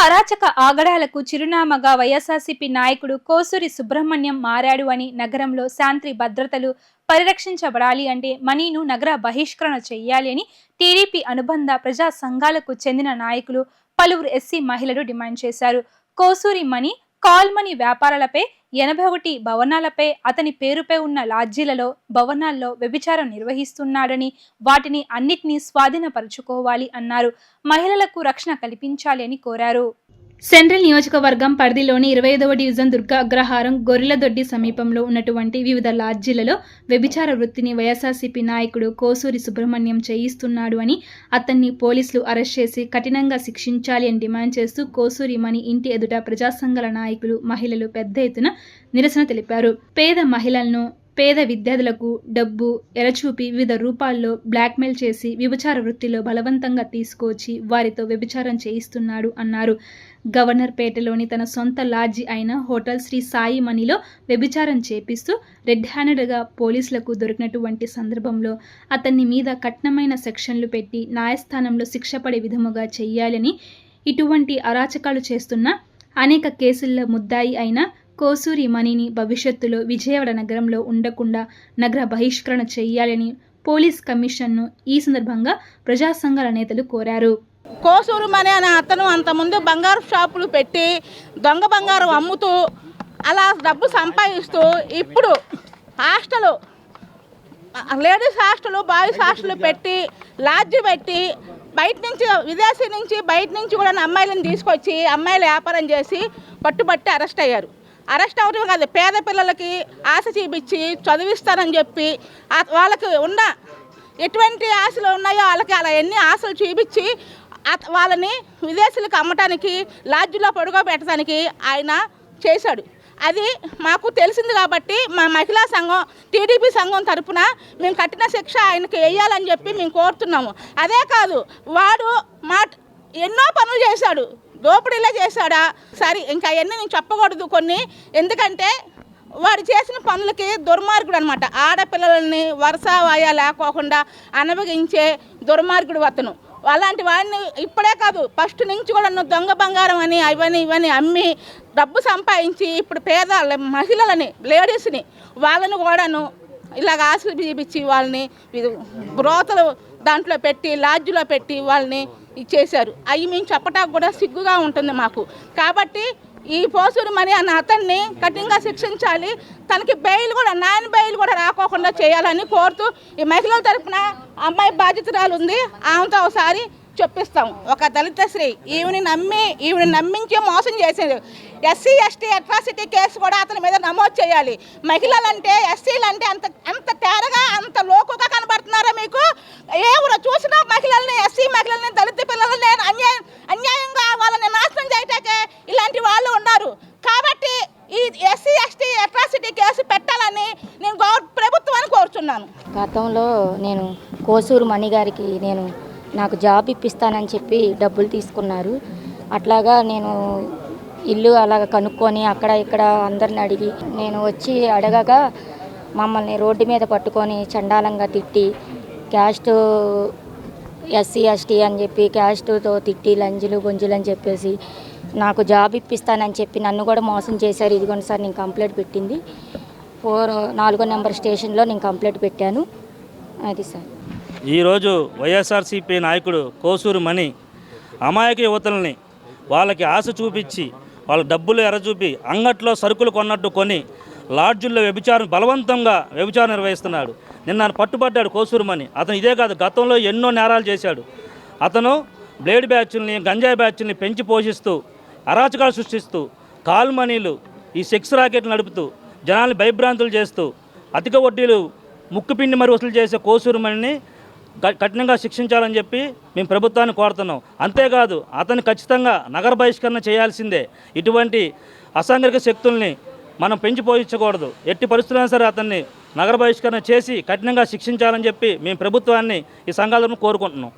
అరాచక ఆగడాలకు చిరునామాగా వైఎస్ఆర్సీపీ నాయకుడు కోసూరి సుబ్రహ్మణ్యం మారాడు అని నగరంలో శాంతి భద్రతలు పరిరక్షించబడాలి అంటే మనీను నగర బహిష్కరణ చేయాలి అని టీడీపీ అనుబంధ ప్రజా సంఘాలకు చెందిన నాయకులు పలువురు ఎస్సీ మహిళలు డిమాండ్ చేశారు. కోసూరి మణి కాల్మనీ వ్యాపారాలపై 81 భవనాలపై అతని పేరుపై ఉన్న లాడ్జీలలో భవనాల్లో వ్యభిచారం నిర్వహిస్తున్నాడని వాటిని అన్నిటినీ స్వాధీనపరుచుకోవాలి అన్నారు. మహిళలకు రక్షణ కల్పించాలి అని కోరారు. సెంట్రల్ నియోజకవర్గం పరిధిలోని 25వ డివిజన్ దుర్గా అగ్రహారం గొర్రెలదొడ్డి సమీపంలో ఉన్నటువంటి వివిధ లాడ్జీలలో వ్యభిచార వృత్తిని వైఎస్ఆర్సీపీ నాయకుడు కోసూరి సుబ్రహ్మణ్యం చేయిస్తున్నాడు అని అతన్ని పోలీసులు అరెస్ట్ చేసి కఠినంగా శిక్షించాలి అని డిమాండ్ చేస్తూ కోసూరి మణి ఇంటి ఎదుట ప్రజా సంఘాల నాయకులు మహిళలు పెద్ద ఎత్తున నిరసన తెలిపారు. పేద మహిళలను పేద విద్యార్థులకు డబ్బు ఎరచూపి వివిధ రూపాల్లో బ్లాక్మెయిల్ చేసి వ్యభిచార వృత్తిలో బలవంతంగా తీసుకొచ్చి వారితో వ్యభిచారం చేయిస్తున్నాడు అన్నారు. గవర్నర్ పేటలోని తన సొంత లాడ్జీ అయిన హోటల్ శ్రీ సాయి మణిలో వ్యభిచారం చేపిస్తూ రెడ్ హ్యాండెడ్గా పోలీసులకు దొరికినటువంటి సందర్భంలో అతన్ని మీద కఠినమైన సెక్షన్లు పెట్టి న్యాయస్థానంలో శిక్ష పడే విధముగా చెయ్యాలని, ఇటువంటి అరాచకాలు చేస్తున్న అనేక కేసుల్లో ముద్దాయి అయిన కోసూరి మణిని భవిష్యత్తులో విజయవాడ నగరంలో ఉండకుండా నగర బహిష్కరణ చేయాలని పోలీస్ కమిషన్ను ఈ సందర్భంగా ప్రజా సంఘాల నేతలు కోరారు. కోసూరి మణి అనే అతను అంతకుముందు బంగారు షాపులు పెట్టి దొంగ బంగారం అమ్ముతూ అలా డబ్బు సంపాదిస్తూ ఇప్పుడు hostel, ladies hostel, boys hostel పెట్టి లాడ్జి పెట్టి బయట నుంచి విదేశీ నుంచి బయట నుంచి కూడా అమ్మాయిలను తీసుకొచ్చి అమ్మాయిలు వ్యాపారం చేసి పట్టుబట్టి అరెస్ట్ అయ్యారు. అరెస్ట్ అవడం కాదు, పేద పిల్లలకి ఆశ చూపించి చదివిస్తారని చెప్పి వాళ్ళకి ఉన్న ఎటువంటి ఆశలు ఉన్నాయో వాళ్ళకి అలా ఎన్ని ఆశలు చూపించి వాళ్ళని విదేశీలకు అమ్మటానికి లాడ్జిలో పడుకోబెట్టడానికి ఆయన చేశాడు. అది మాకు తెలిసింది కాబట్టి మా మహిళా సంఘం టీడీపీ సంఘం తరఫున మేము కఠిన శిక్ష ఆయనకి వేయాలని చెప్పి మేము కోరుతున్నాము. అదే కాదు, వాడు ఎన్నో పనులు చేశాడు, దోపిడీలో చేశాడా సరే, ఇంకా అవన్నీ నేను చెప్పకూడదు కొన్ని, ఎందుకంటే వాడు చేసిన పనులకి దుర్మార్గుడు అనమాట. ఆడపిల్లలని వరుస వాయా లేకోకుండా అనభగించే దుర్మార్గుడు అతను. అలాంటి వాడిని ఇప్పుడే కాదు, ఫస్ట్ నుంచి కూడా దొంగ బంగారం అని ఇవన్నీ అమ్మి డబ్బు సంపాదించి ఇప్పుడు పేద మహిళలని, లేడీస్ని వాళ్ళని కూడాను ఇలాగ ఆశలు చూపించి వాళ్ళని బ్రోతలు దాంట్లో పెట్టి లాడ్జ్లో పెట్టి వాళ్ళని ఇచ్చేశారు. అవి మేము చెప్పడానికి కూడా సిగ్గుగా ఉంటుంది మాకు. కాబట్టి ఈ కోసూరి మణి అన్న అతన్ని కఠినంగా శిక్షించాలి. తనకి బెయిల్ కూడా, నాన్ బెయిల్ కూడా రాకోకుండా చేయాలని కోరుతూ ఈ మహిళల తరఫున అమ్మాయి బాధ్యతరాలు ఉంది, ఆమెతో ఒకసారి చెప్పిస్తాం. ఒక దళిత స్త్రీ ఈవిని నమ్మించి మోసం చేసేది. ఎస్సీ ఎస్టీ అట్రాసిటీ కేసు కూడా అతని మీద నమోదు చేయాలి. మహిళలంటే ఎస్సీలు అంటే అంత తేరగా అంత లోకుగా కనబడుతున్నారా మీకు? ఎవరు చూసినా మహిళల్ని, ఎస్సీ మహిళల్ని, దళిత పిల్లలని అన్యాయంగా వాళ్ళని నాశనం చేయటాకే ఇలాంటి వాళ్ళు ఉన్నారు. కాబట్టి ఈ ఎస్సీ ఎస్టీ అట్రాసిటీ కేసు పెట్టాలని నేను ప్రభుత్వాన్ని కోరుతున్నాను. గతంలో నేను కోసూరి మణి గారికి నాకు జాబ్ ఇప్పిస్తానని చెప్పి డబ్బులు తీసుకున్నారు. అట్లాగా నేను ఇల్లు అలాగ కనుక్కొని అక్కడ ఇక్కడ అందరిని అడిగి నేను వచ్చి అడగగా మమ్మల్ని రోడ్డు మీద పట్టుకొని చండాలంగా తిట్టి క్యాస్ట్ ఎస్సీ ఎస్టీ అని చెప్పి క్యాస్ట్తో తిట్టి లంజులు బొంజులు అని చెప్పేసి నాకు జాబ్ ఇప్పిస్తానని చెప్పి నన్ను కూడా మోసం చేశారు. ఇదిగోండి సార్, నేను కంప్లైంట్ పెట్టింది 4వ నెంబర్ స్టేషన్లో నేను కంప్లైంట్ పెట్టాను. అది సార్. ఈరోజు వైఎస్ఆర్సీపీ నాయకుడు కోసూరి మణి అమాయక యువతల్ని వాళ్ళకి ఆశ చూపించి వాళ్ళ డబ్బులు ఎరచూపి అంగట్లో సరుకులు కొన్నట్టు కొని లాడ్జుల్లో బలవంతంగా వ్యభిచారం నిర్వహిస్తున్నాడు. నిన్న పట్టుబడ్డాడు కోసూరి మణి. అతను ఇదే కాదు, గతంలో ఎన్నో నేరాలు చేశాడు. అతను బ్లేడ్ బ్యాచ్ల్ని, గంజాయి బ్యాచ్ల్ని పెంచి పోషిస్తూ అరాచకాలు సృష్టిస్తూ కాల్మనీలు, ఈ సెక్స్ రాకెట్లు నడుపుతూ జనాల్ని భయభ్రాంతులు చేస్తూ అధిక వడ్డీలు ముక్కుపిండి మరి వసూలు చేసే కోసూరి మణిని కఠినంగా శిక్షించాలని చెప్పి మేము ప్రభుత్వాన్ని కోరుతున్నాం. అంతేకాదు, అతన్ని ఖచ్చితంగా నగర బహిష్కరణ చేయాల్సిందే. ఇటువంటి అసాంఘిక శక్తుల్ని మనం పెంచి పోషించకూడదు. ఎట్టి పరిస్థితులైనా సరే అతన్ని నగర బహిష్కరణ చేసి కఠినంగా శిక్షించాలని చెప్పి మేము ప్రభుత్వాన్ని ఈ సంఘాలను కోరుకుంటున్నాం.